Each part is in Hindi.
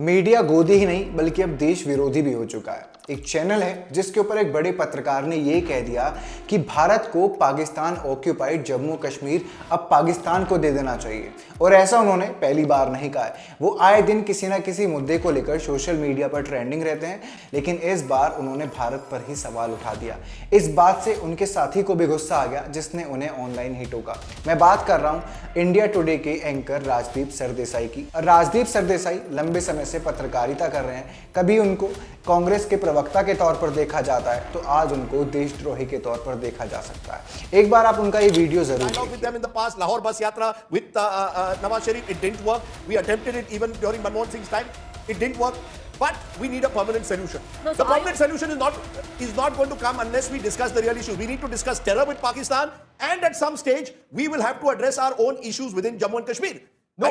मीडिया गोदी ही नहीं बल्कि अब देश विरोधी भी हो चुका है। एक चैनल है जिसके ऊपर एक बड़े पत्रकार ने यह कह दिया कि भारत को पाकिस्तान ऑक्यूपाइड जम्मू कश्मीर अब पाकिस्तान को दे देना चाहिए। और ऐसा उन्होंने पहली बार नहीं कहा है। वो आए दिन किसी ना किसी मुद्दे को लेकर सोशल मीडिया पर ट्रेंडिंग रहते हैं, लेकिन इस बार उन्होंने भारत पर ही सवाल उठा दिया। इस बात से उनके साथी को भी गुस्सा आ गया जिसने उन्हें ऑनलाइन ही टोका। मैं बात कर रहा हूं इंडिया टुडे के एंकर राजदीप सरदेसाई की। राजदीप सरदेसाई लंबे समय से पत्रकारिता कर रहे हैं। कभी उनको कांग्रेस के प्रवक्ता के तौर पर देखा जाता है तो आज उनको देशद्रोही के तौर पर देखा जा सकता है। एक बार आप उनका ये वीडियो जरूर देखिए। लाहौर बस यात्रा with Nawaz Sharif, it didn't work. We attempted it even during Manmohan Singh's time. It didn't work. But we need a permanent solution. No, the permanent solution is not going to come unless we discuss the real issues. We need to discuss terror with Pakistan, and at some stage we will have to address our own issues within Jammu and Kashmir. No,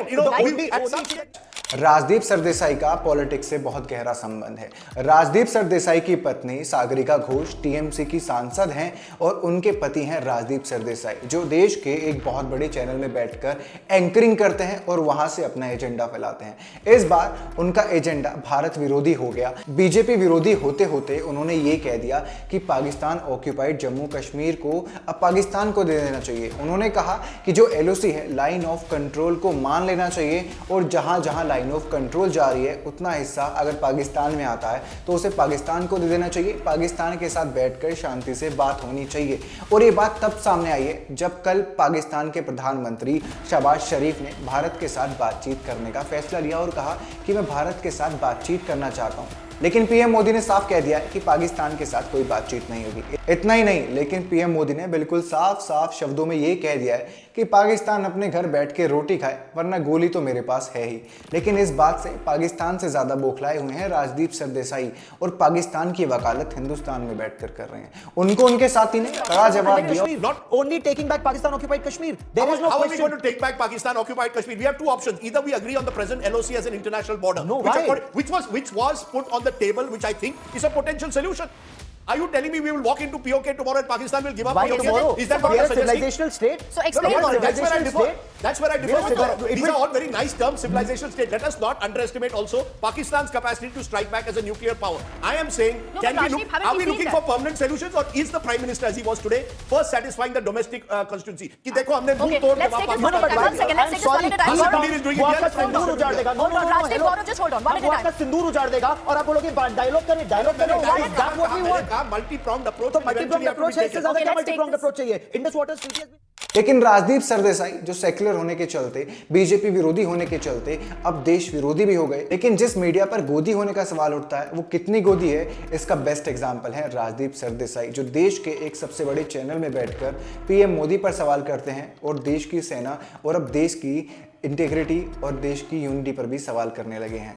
Rajdeep Sardesai का पॉलिटिक्स से बहुत गहरा संबंध है। राजदीप सरदेसाई की पत्नी सागरिका घोष टीएमसी की सांसद हैं और उनके पति हैं राजदीप सरदेसाई, जो देश के एक बहुत बड़े चैनल में बैठकर एंकरिंग करते हैं और वहां से अपना एजेंडा फैलाते हैं। इस बार उनका एजेंडा भारत विरोधी हो गया। बीजेपी विरोधी होते होते उन्होंने ये कह दिया कि पाकिस्तान ऑक्यूपाइड जम्मू कश्मीर को अब पाकिस्तान को दे देना चाहिए। उन्होंने कहा कि जो एलओसी है, लाइन ऑफ कंट्रोल को मान लेना चाहिए और जहां जहां लाइन ऑफ कंट्रोल जा रही है उतना हिस्सा अगर पाकिस्तान में आता है तो उसे पाकिस्तान को दे देना चाहिए। पाकिस्तान के साथ बैठकर शांति से बात होनी चाहिए। और ये बात तब सामने आई है जब कल पाकिस्तान के प्रधानमंत्री शहबाज शरीफ ने भारत के साथ बातचीत करने का फैसला लिया और कहा कि मैं भारत के साथ बातचीत करना चाहता हूं। लेकिन पीएम मोदी ने साफ कह दिया है कि पाकिस्तान के साथ कोई बातचीत नहीं होगी। इतना ही नहीं, लेकिन पीएम मोदी ने बिल्कुल साफ साफ शब्दों में ये कह दिया है कि पाकिस्तान अपने घर बैठ के रोटी खाए वरना गोली तो मेरे पास है ही। लेकिन इस बात से पाकिस्तान से ज्यादा बौखलाए हुए हैं राजदीप सरदेसाई और पाकिस्तान की वकालत हिंदुस्तान में बैठकर कर रहे हैं। उनको उनके साथी ने कड़ा जवाब दिया। Not only taking back Pakistan occupied Kashmir. There is no How are we question. going to take back Pakistan occupied Kashmir? We have two options. Either we agree on the present LOC as an international border, No, which, why? which was put on the table, which I think is a potential solution. Are you telling me we will walk into POK tomorrow and Pakistan will give up Why POK? tomorrow? Is that what We you're are a suggesting? civilizational state. So explain No, what it is. that's where I differ. That's where I differ. We are These are all very nice terms, civilizational state. Let us not underestimate also Pakistan's capacity to strike back as a nuclear power. I am saying, No, can but we Rashdeep, look? haven't Are we we seen looking that? for permanent solutions, or is the Prime Minister, as he was today, first satisfying the domestic constituency? कि देखो हमने मुंह Okay, तोड़ let's के take it वापस one second. Let's take this one at a time. Hassan Khalil is doing it वो here. आपका सिंदूर उजाड़ देगा। No, no, no, Rashdeep, hello. Gaurav, just hold on. One at a वो time. आपका सिंदूर उजाड़ देगा और आप बोलोगे डायलॉग करें, डायलॉग करें। Is that what we want? Multi-pronged approach. तो मल्टी-प्रॉन्ग अप्रोच है, इससे ज्यादा क्या let's take multi-prong this. Approach चाहिए? Indus Waters Treaty has been लेकिन राजदीप सरदेसाई जो सेक्युलर होने के चलते, बीजेपी विरोधी होने के चलते अब देश विरोधी भी हो गए। लेकिन जिस मीडिया पर गोदी होने का सवाल उठता है वो कितनी गोदी है, इसका बेस्ट एग्जांपल है राजदीप सरदेसाई, जो देश के एक सबसे बड़े चैनल में बैठकर पीएम मोदी पर सवाल करते हैं और देश की सेना और अब देश की इंटीग्रिटी और देश की यूनिटी पर भी सवाल करने लगे हैं।